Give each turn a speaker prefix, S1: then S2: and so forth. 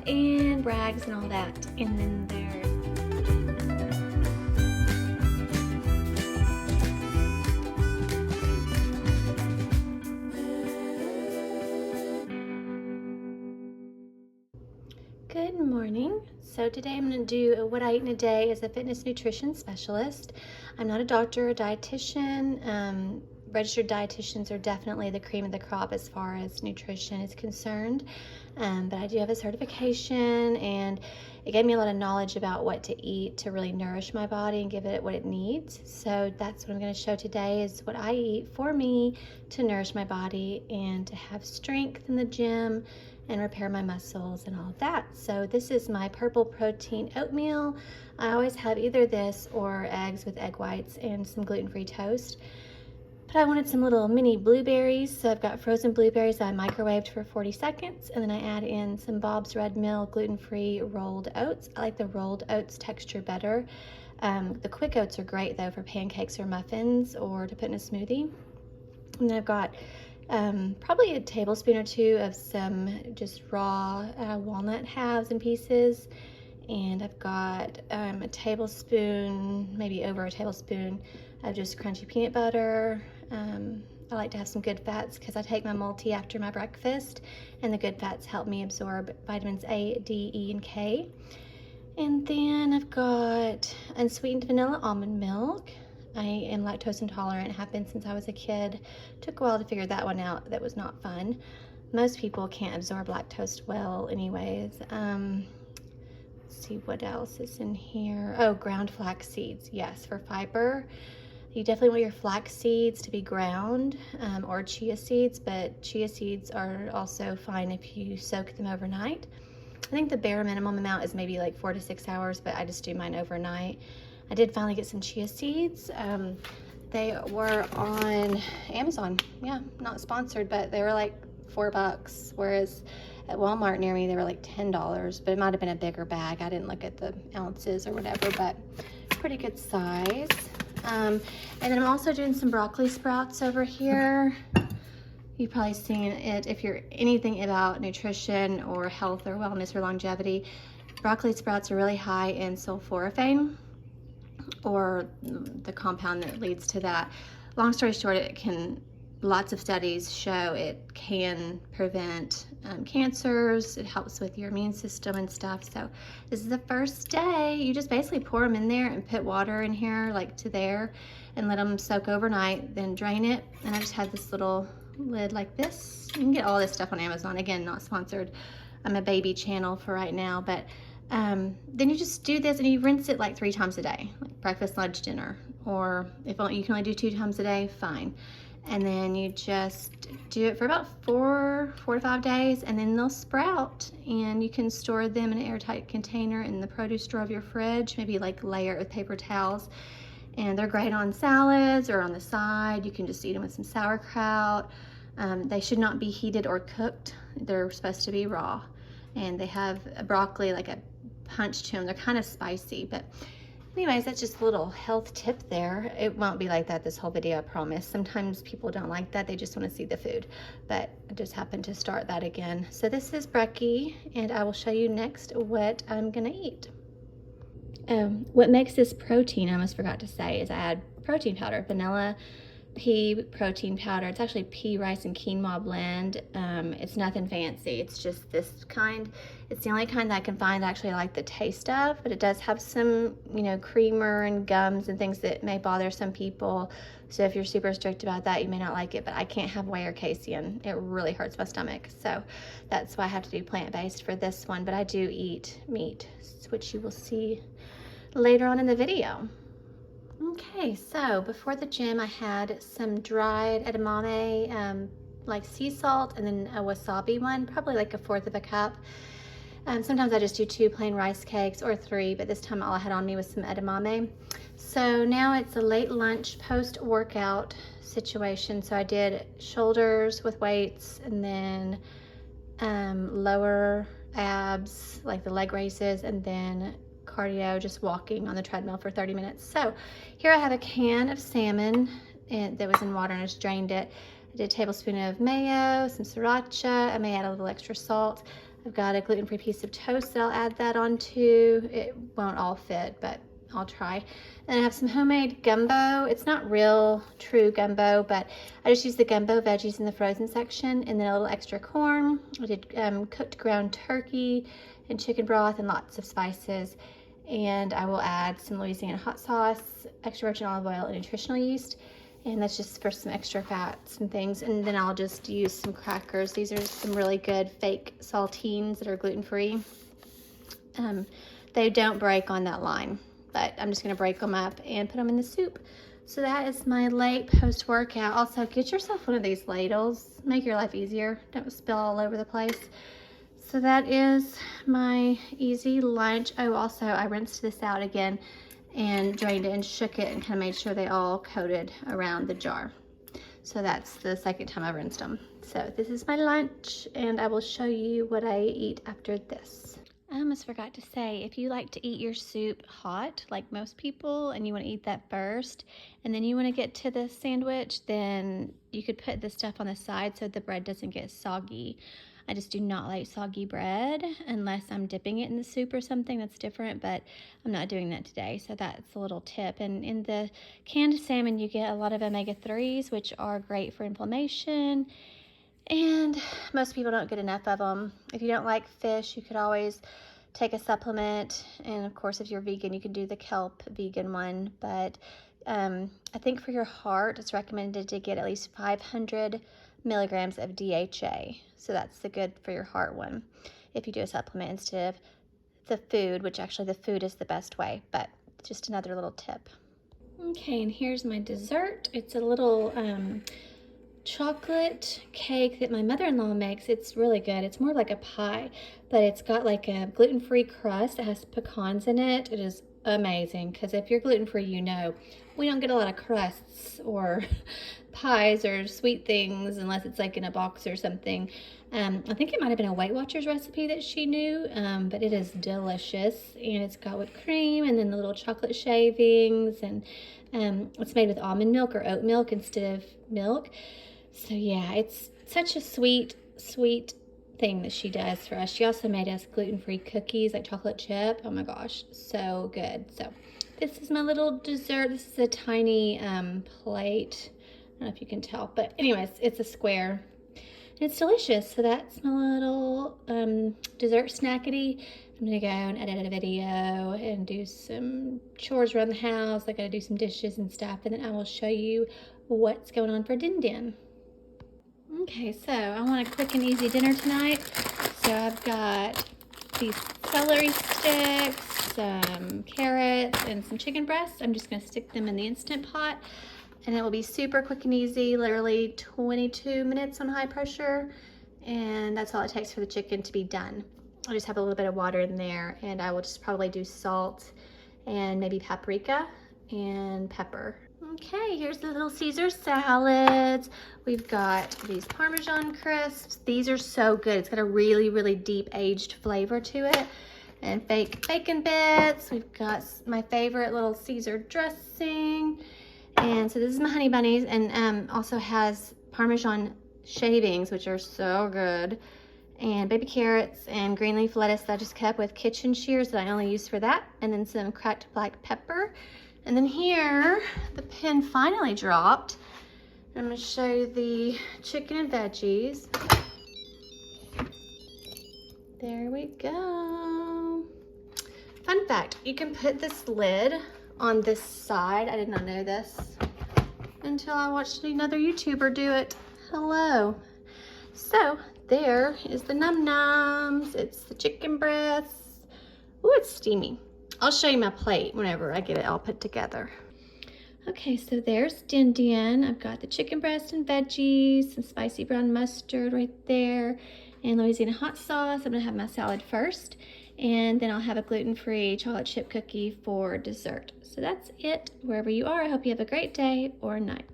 S1: and rags and all that. And then there's Good morning. So today I'm going to do what I eat in a day as a fitness nutrition specialist. I'm not a doctor or a dietitian. Registered dietitians are definitely the cream of the crop as far as nutrition is concerned. But I do have a certification, and it gave me a lot of knowledge about what to eat to really nourish my body and give it what it needs. So that's what I'm going to show today, is what I eat for me to nourish my body and to have strength in the gym and repair my muscles and all of that. So this is my purple protein oatmeal. I always have either this or eggs with egg whites and some gluten-free toast. But I wanted some little mini blueberries, so I've got frozen blueberries I microwaved for 40 seconds, and then I add in some Bob's Red Mill gluten-free rolled oats. I like the rolled oats texture better. The quick oats are great though for pancakes or muffins or to put in a smoothie. And then I've got probably a tablespoon or two of some just raw walnut halves and pieces, and I've got a tablespoon, maybe over a tablespoon of just crunchy peanut butter. I like to have some good fats because I take my multi after my breakfast, and the good fats help me absorb vitamins A, D, E, and K. And then I've got unsweetened vanilla almond milk. I am lactose intolerant, have been since I was a kid. Took a while to figure that one out. That was not fun. Most people can't absorb lactose well anyways. Let's see what else is in here. Oh, ground flax seeds. Yes, for fiber. You definitely want your flax seeds to be ground, or chia seeds, but chia seeds are also fine if you soak them overnight. I think the bare minimum amount is maybe like 4 to 6 hours, but I just do mine overnight. I did finally get some chia seeds. They were on Amazon. Yeah, not sponsored, but they were like $4, whereas at Walmart near me they were like $10, but it might have been a bigger bag. I didn't look at the ounces or whatever, but pretty good size. And then I'm also doing some broccoli sprouts over here. You've probably seen it if you're anything about nutrition or health or wellness or longevity. Broccoli sprouts are really high in sulforaphane, or the compound that leads to that. Long story short, lots of studies show it can prevent cancers. It helps with your immune system and stuff. So this is the first day. You just basically pour them in there and put water in here like to there and let them soak overnight, then drain it. And I just had this little lid like this. You can get all this stuff on Amazon. Again, not sponsored. I'm a baby channel for right now, but then you just do this and you rinse it like 3 times a day, like breakfast, lunch, dinner, or if you can only do 2 times a day, fine. And then you just do it for about 4 to 5 days, and then they'll sprout, and you can store them in an airtight container in the produce drawer of your fridge, maybe like layer it with paper towels. And they're great on salads or on the side. You can just eat them with some sauerkraut. They should not be heated or cooked. They're supposed to be raw. And they have a broccoli, like a punch to them. They're kind of spicy, but anyways, that's just a little health tip there. It won't be like that this whole video, I promise. Sometimes people don't like that. They just want to see the food, but I just happened to start that again. So this is brekkie, and I will show you next what I'm gonna eat. What makes this protein, I almost forgot to say, is I add protein powder, vanilla pea protein powder. It's actually pea, rice, and quinoa blend. It's nothing fancy. It's just this kind. It's the only kind that I can find that actually I like the taste of, but it does have some, creamer and gums and things that may bother some people. So if you're super strict about that, you may not like it, but I can't have whey or casein. It really hurts my stomach. So that's why I have to do plant-based for this one, but I do eat meat, which you will see later on in the video. Okay, so before the gym I had some dried edamame, like sea salt, and then a wasabi one, probably like 1/4 of a cup. Sometimes I just do 2 plain rice cakes, or 3, but this time all I had on me was some edamame. So now it's a late lunch post-workout situation. So I did shoulders with weights, and then lower abs, like the leg raises, and then cardio, just walking on the treadmill for 30 minutes. So here I have a can of salmon that was in water, and I just drained it. I did a tablespoon of mayo, some sriracha. I may add a little extra salt. I've got a gluten-free piece of toast that I'll add that onto. It won't all fit, but I'll try. And I have some homemade gumbo. It's not real true gumbo, but I just use the gumbo veggies in the frozen section, and then a little extra corn. I did cooked ground turkey and chicken broth and lots of spices. And I will add some Louisiana hot sauce, extra virgin olive oil, and nutritional yeast. And that's just for some extra fats and things. And then I'll just use some crackers. These are some really good fake saltines that are gluten-free. They don't break on that line, but I'm just gonna break them up and put them in the soup. So that is my late post-workout. Also, get yourself one of these ladles. Make your life easier. Don't spill all over the place. So that is my easy lunch. Oh, also, I rinsed this out again and drained it and shook it and kind of made sure they all coated around the jar. So that's the second time I've rinsed them. So this is my lunch, and I will show you what I eat after this. I almost forgot to say, if you like to eat your soup hot, like most people, and you want to eat that first, and then you want to get to the sandwich, then you could put the stuff on the side so the bread doesn't get soggy. I just do not like soggy bread unless I'm dipping it in the soup or something that's different, but I'm not doing that today, so that's a little tip. And in the canned salmon, you get a lot of omega-3s, which are great for inflammation, and most people don't get enough of them. If you don't like fish, you could always take a supplement, and of course, if you're vegan, you can do the kelp vegan one, but I think for your heart, it's recommended to get at least 500 milligrams of DHA. So that's the good for your heart one if you do a supplement instead of the food, which actually the food is the best way, but just another little tip. Okay, and here's my dessert. It's a little chocolate cake that my mother-in-law makes. It's really good. It's more like a pie, but it's got like a gluten-free crust. It has pecans in it. It is amazing, because if you're gluten-free, you know we don't get a lot of crusts or pies or sweet things unless it's like in a box or something. I think it might have been a Weight Watchers recipe that she knew, but it is delicious, and it's got whipped cream and then the little chocolate shavings, and it's made with almond milk or oat milk instead of milk. So yeah, it's such a sweet thing that she does for us. She also made us gluten-free cookies, like chocolate chip. Oh my gosh, so good. So this is my little dessert. This is a tiny plate. I don't know if you can tell, but anyways, it's a square. And it's delicious. So that's my little dessert snackity. I'm gonna go and edit a video and do some chores around the house. I gotta do some dishes and stuff, and then I will show you what's going on for Din Din. Okay, so I want a quick and easy dinner tonight. So I've got these celery sticks, some carrots, and some chicken breasts. I'm just gonna stick them in the Instant Pot, and it will be super quick and easy, literally 22 minutes on high pressure, and that's all it takes for the chicken to be done. I'll just have a little bit of water in there, and I will just probably do salt and maybe paprika and pepper. Okay, here's the little Caesar salads. We've got these Parmesan crisps. These are so good. It's got a really deep aged flavor to it. And fake bacon bits. We've got my favorite little Caesar dressing. And so this is my honey bunnies, and also has Parmesan shavings, which are so good. And baby carrots and green leaf lettuce that I just cut with kitchen shears that I only use for that. And then some cracked black pepper. And then here, the pin finally dropped. I'm gonna show you the chicken and veggies. There we go. Fun fact, you can put this lid on this side. I did not know this until I watched another YouTuber do it. Hello. So there is the num nums. It's the chicken breasts. Ooh, it's steamy. I'll show you my plate whenever I get it all put together. Okay, so there's Din Din. I've got the chicken breast and veggies, some spicy brown mustard right there, and Louisiana hot sauce. I'm gonna have my salad first, and then I'll have a gluten-free chocolate chip cookie for dessert. So that's it. Wherever you are, I hope you have a great day or night.